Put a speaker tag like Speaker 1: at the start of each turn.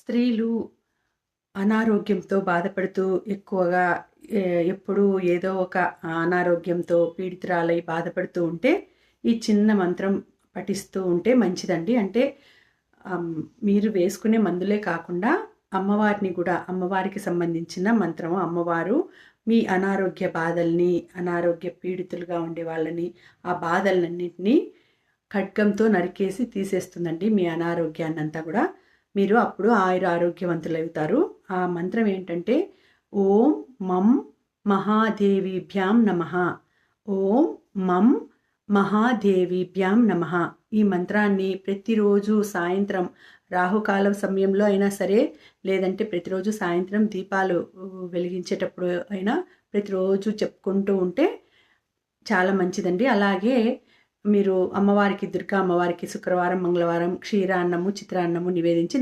Speaker 1: స్త్రీలు అనారోగ్యంతో బాధపడుతూ ఎక్కువగా ఎప్పుడూ ఏదో ఒక అనారోగ్యంతో పీడితురాలై బాధపడుతూ ఉంటే ఈ చిన్న మంత్రం పఠిస్తూ ఉంటే మంచిదండి. అంటే మీరు వేసుకునే మందులే కాకుండా అమ్మవారిని కూడా, అమ్మవారికి సంబంధించిన మంత్రము. అమ్మవారు మీ అనారోగ్య బాధల్ని, అనారోగ్య పీడితులుగా ఉండే వాళ్ళని, ఆ బాధలన్నింటినీ ఖడ్గంతో నరికేసి తీసేస్తుందండి మీ అనారోగ్యాన్నంతా కూడా. మీరు అప్పుడు ఆరోగ్యవంతులవుతారు. ఆ మంత్రం ఏంటంటే ఓం మం మహాదేవీభ్యాం నమః. ఓం మం మహాదేవీభ్యాం నమః. ఈ మంత్రాన్ని ప్రతిరోజు సాయంత్రం రాహుకాలం సమయంలో అయినా సరే, లేదంటే ప్రతిరోజు సాయంత్రం దీపాలు వెలిగించేటప్పుడు అయినా ప్రతిరోజు చెప్పుకుంటూ ఉంటే చాలా మంచిదండి. అలాగే మీరు అమ్మవారికి, దుర్గా అమ్మవారికి శుక్రవారం, మంగళవారం క్షీరాన్నము, చిత్రాన్నము నివేదించి